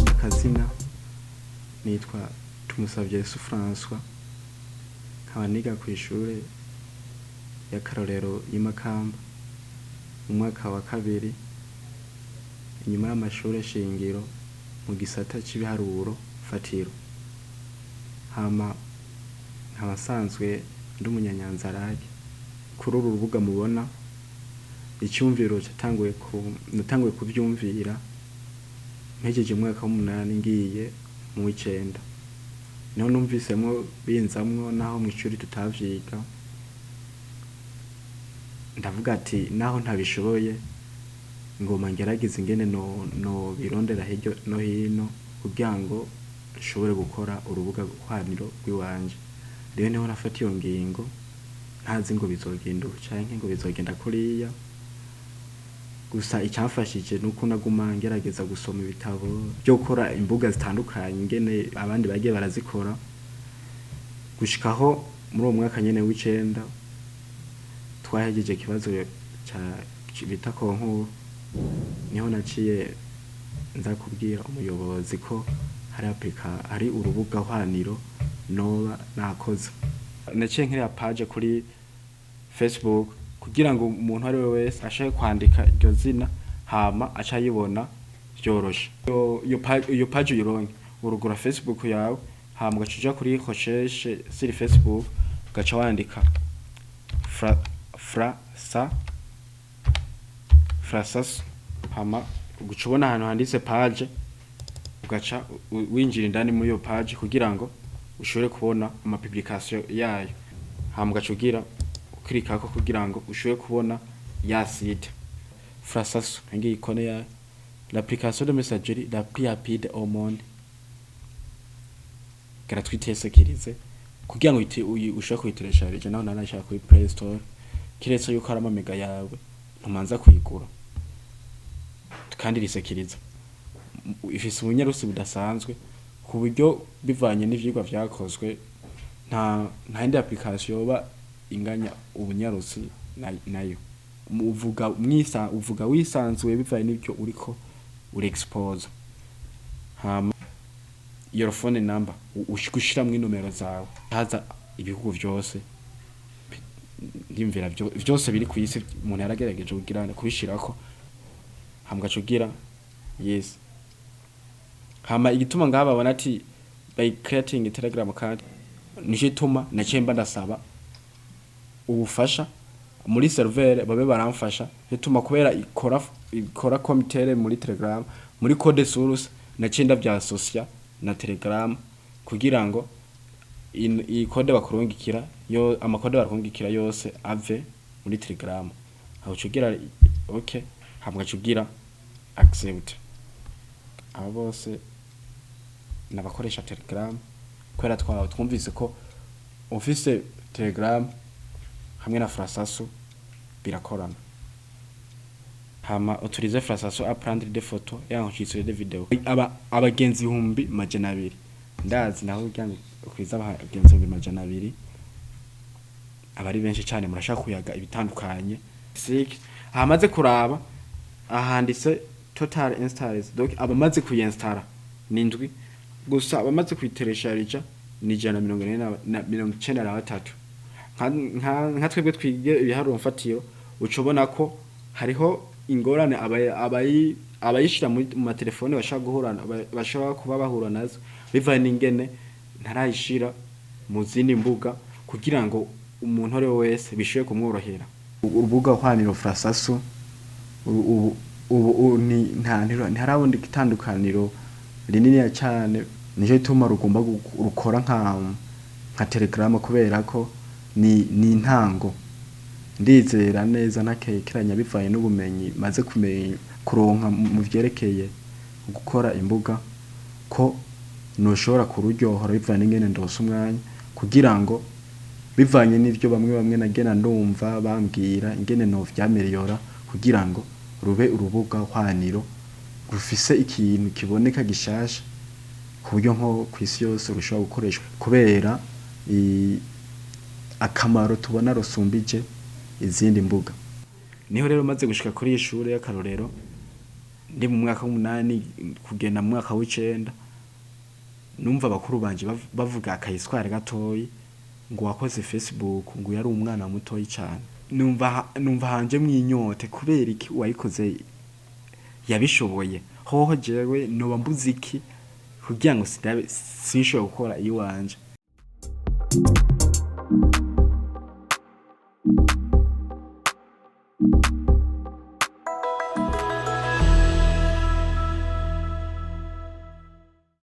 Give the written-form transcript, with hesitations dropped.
Akazina nitwa Tumusavye Yesu François, nkaba niga kw'ishure ya Karorero y'Imakamba mu mwaka wa kabiri, inyuma y'amashure shingiro mu gisata c'ibiharuro fatiro. Hama nkaba nsanzwe ndi umunyanyanzarake. Kuri uru rubuga mubona icyumviro natanguye kuvyumvira mpejeje umwaka w'umunani ngiye mu w'icenda, niho numvisemwo binzamwo naho mw'ishuri tutavyiga. Ndavuga ati naho ntabishoboye ngoma ngerageze ingene no birondera hirya no hino kugira ngo nshobore gukora urubugahwaniro rw'iwanje. Rero niho nafata iyo ngingo ntazi ngo bizogenda canke ngo bizogenda kuriya. Gusa icyamfashije nuko naguma ngerageza gusoma ibitabo byo gukora imbuga zitandukanye ingene abandi bagiye barazikora, gushikaho muri uwo mwaka nyene w'icenda twahejeje ikibazo bita konkuru. Niho naciye nza kubwira umuyobozi ko hari urubugahwaniro noba nakoze. Naciye nkiriya page kuri Facebook kugira ngo umuntu ari we wese ashake kwandika iryo zina hama aca yibona byoroshe. Iyo page uyironke urugura Facebook yawe hama ugaca kuri recherche sur Facebook ugaca wandika Frasas hama ugaca ubona ahantu handitse page, ugaca winjira indani muri iyo page kugira ngo ushobore kubona amapublication yayo. Hama ugaca ukirikako kugira ngo ushobore kubona ya site Frasas ngiye ikone ya l'application de messagerie la plus rapide au monde gratuite et sécurisée kugira ngo ushobore kuyiteresharije. Naho nanashaka kuri Play Store kiretse yuko harama mega yawe ntumanza kuyigura kandi risekiriza. Ifise ubunyarusi budasanzwe ku buryo bivanye n'ivyigwa vyakozwe nta indi application yoba inganya ubunyarusi nayo. Uvuga wisanzuye bivanye n'ibyo uriko expose. Hama your phone number ushiramwe numero zawe haza ibihugu vyose ndimvira vyose biri ku isi umuntu yaragerageje kugira kubishirako. Hama gacugira yes. Hama igituma ngaba babona ati by creating a Telegram account nije tuma naciye ndasaba ubufasha muri server babe baramfasha bituma kubera ikora committee muri Telegram muri code source naciye ndavya associate na Telegram kugira ngo iyi code bakurungikira yo amakode bakurungikira yose ave muri Telegram. Aho cugira okay, hamwe cugira accept. Abo bose nabakoresha Telegram kwera twumvise ko office Telegram hamwe na Frasaso birakorana. Hama uturize Frasaso à prendre des photos et enregistrer des vidéos. Abagenzi 200 ndazi naho cyane kwiza abagenzi 200 abari benshi cyane murashaka kuyaga ibitandukanye. Hamaze kuraba ahanditse total installs, donc abamaze kuyinstalla nindwi gusa abamaze kuyiteresharija ni 193. Nka twebwe twige ibiharuro mfatiro ucobona ko hariho ingorane abayishira mu matelefone bashaka kuba bahura nazo bivanye n'ingene ntarayishira mu zindi mbuga kugira ngo umuntu ari wese bishoye kumworohera. Urubugahwaniro Frasaso ubu ni ntarabundi gitandukaniro rinini cyane, nico ituma rugomba rukora nka Telegram kubera ko ni intango. Ndizera neza nakekeranya bivanye n'ubumenyi maze kumenya kuronka mu vyerekeye gukora imbuga ko noshobora kururyohora bivanye n'ingene ndose umwanya kugira ngo bivanye n'ivyo bamwe nagena ndumva bambwira ingene no vyameliyora kugira ngo rube urubugahwaniro rufise ikintu kiboneka gishasha ku buryo nko kw'isi yose rushobora gukoreshwa kubera akamaro tubona rusumbije izindi mbuga. Niho rero maze gushika kuri iyi shure y'akarorero ndi mu mwaka w'8 kugenda mu mwaka w'9 numva bakuru banje bavuga akayisware gatoyi ngo wakoze Facebook ngo yari umwana mutoyi cyane. Numva hanje mwinyote kubera iki wayikoze yabishoboye hoho jewe noba mbuziki kugira ngo sinshobora gukora iwanje.